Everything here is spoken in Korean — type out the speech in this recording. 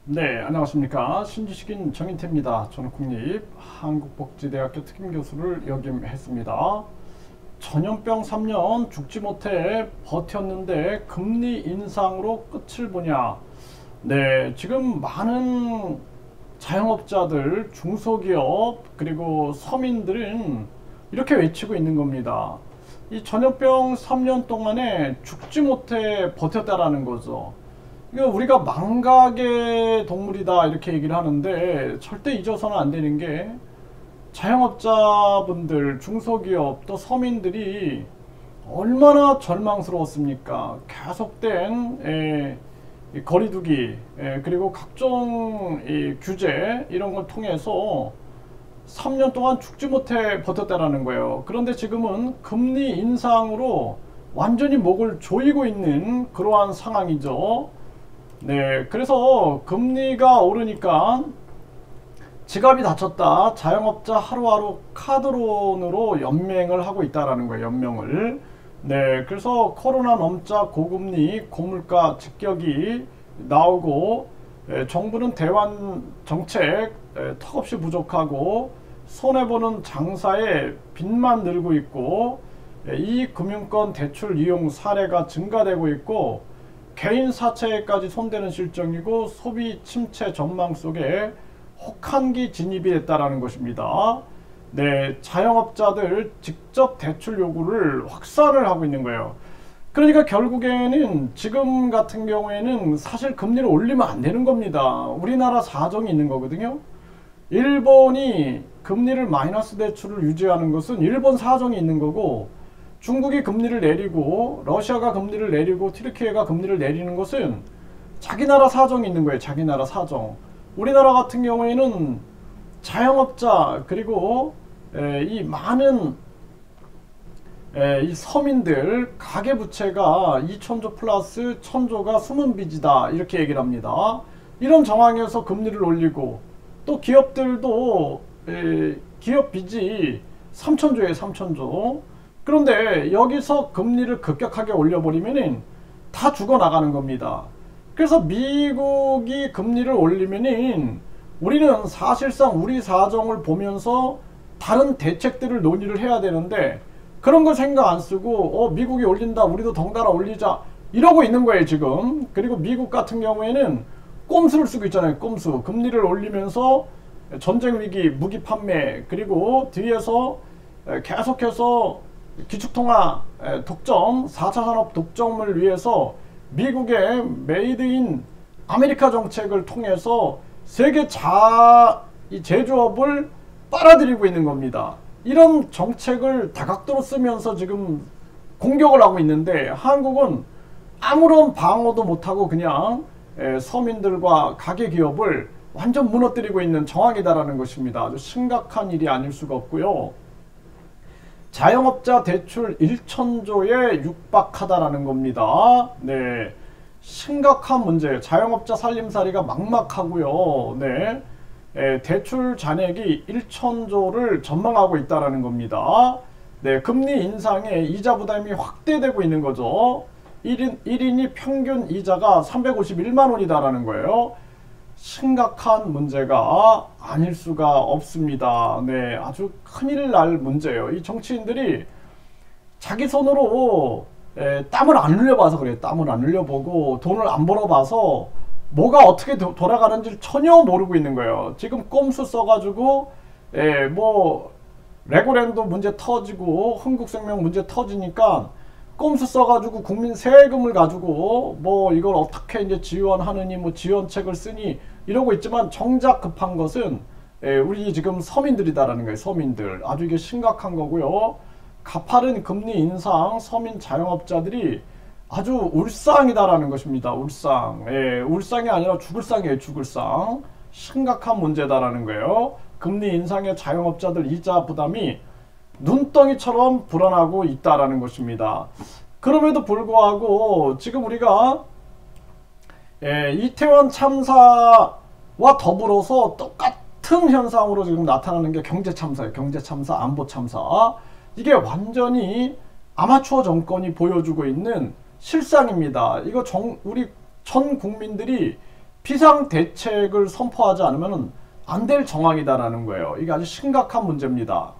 네, 안녕하십니까. 신지식인 정인태입니다. 저는 국립한국복지대학교 특임교수를 역임했습니다. 전염병 3년 죽지 못해 버텼는데 금리 인상으로 끝을 보냐. 네, 지금 많은 자영업자들, 중소기업, 그리고 서민들은 이렇게 외치고 있는 겁니다. 이 전염병 3년 동안에 죽지 못해 버텼다라는 거죠. 이거 우리가 망각의 동물이다 이렇게 얘기를 하는데 절대 잊어서는 안 되는 게 자영업자분들, 중소기업 또 서민들이 얼마나 절망스러웠습니까? 계속된 이 거리두기 그리고 각종 이 규제 이런 걸 통해서 3년 동안 죽지 못해 버텼다라는 거예요. 그런데 지금은 금리 인상으로 완전히 목을 조이고 있는 그러한 상황이죠. 네, 그래서 금리가 오르니까 지갑이 다쳤다. 자영업자 하루하루 카드론으로 연맹을 하고 있다라는 거예요. 연명을. 네, 그래서 코로나 넘자 고금리, 고물가 직격이 나오고 정부는 대환 정책 턱없이 부족하고 손해보는 장사에 빚만 늘고 있고 이 금융권 대출 이용 사례가 증가되고 있고 개인 사채까지 손대는 실정이고 소비 침체 전망 속에 혹한기 진입이 됐다라는 것입니다. 네, 자영업자들 직접 대출 요구를 확산을 하고 있는 거예요. 그러니까 결국에는 지금 같은 경우에는 사실 금리를 올리면 안 되는 겁니다. 우리나라 사정이 있는 거거든요. 일본이 금리를 마이너스 대출을 유지하는 것은 일본 사정이 있는 거고, 중국이 금리를 내리고 러시아가 금리를 내리고 튀르키예가 금리를 내리는 것은 자기 나라 사정이 있는 거예요. 자기 나라 사정. 우리나라 같은 경우에는 자영업자 그리고 이 많은 이 서민들 가계부채가 2천조 플러스 1천조가 숨은 빚이다 이렇게 얘기를 합니다. 이런 정황에서 금리를 올리고 또 기업들도 기업 빚이 3천조예요. 3천조. 그런데 여기서 금리를 급격하게 올려버리면 다 죽어나가는 겁니다. 그래서 미국이 금리를 올리면 우리는 사실상 우리 사정을 보면서 다른 대책들을 논의를 해야 되는데 그런 거 생각 안 쓰고 미국이 올린다 우리도 덩달아 올리자 이러고 있는 거예요 지금. 그리고 미국 같은 경우에는 꼼수를 쓰고 있잖아요. 꼼수. 금리를 올리면서 전쟁 위기, 무기 판매, 그리고 뒤에서 계속해서 기축통화 독점, 4차 산업 독점을 위해서 미국의 메이드 인 아메리카 정책을 통해서 세계 이 제조업을 빨아들이고 있는 겁니다. 이런 정책을 다각도로 쓰면서 지금 공격을 하고 있는데 한국은 아무런 방어도 못하고 그냥 서민들과 가계기업을 완전 무너뜨리고 있는 정황이다라는 것입니다. 아주 심각한 일이 아닐 수가 없고요. 자영업자 대출 1천조에 육박하다라는 겁니다. 네, 심각한 문제예요. 자영업자 살림살이가 막막하고요. 네, 대출 잔액이 1천조를 전망하고 있다라는 겁니다. 네, 금리 인상에 이자 부담이 확대되고 있는 거죠. 1인이 평균 이자가 351만 원이다라는 거예요. 심각한 문제가 아닐 수가 없습니다. 네, 아주 큰일 날 문제예요. 이 정치인들이 자기 손으로 땀을 안 흘려봐서 그래요. 땀을 안 흘려보고 돈을 안 벌어봐서 뭐가 어떻게 돌아가는지 전혀 모르고 있는 거예요. 지금 꼼수 써가지고 뭐 레고랜드 문제 터지고 흥국생명 문제 터지니까 꼼수 써가지고 국민 세금을 가지고 뭐 이걸 어떻게 이제 지원하느니 뭐 지원책을 쓰니 이러고 있지만 정작 급한 것은 우리 지금 서민들이다라는 거예요. 서민들. 아주 이게 심각한 거고요. 가파른 금리 인상 서민 자영업자들이 아주 울상이다라는 것입니다. 울상. 울상이 아니라 죽을 상이에요. 죽을 상. 심각한 문제다라는 거예요. 금리 인상에 자영업자들 이자 부담이 눈덩이처럼 불어나고 있다라는 것입니다. 그럼에도 불구하고 지금 우리가 이태원 참사와 더불어서 똑같은 현상으로 지금 나타나는 게 경제 참사예요. 경제 참사, 안보 참사. 이게 완전히 아마추어 정권이 보여주고 있는 실상입니다. 이거 우리 전 국민들이 비상 대책을 선포하지 않으면 안 될 정황이다라는 거예요. 이게 아주 심각한 문제입니다.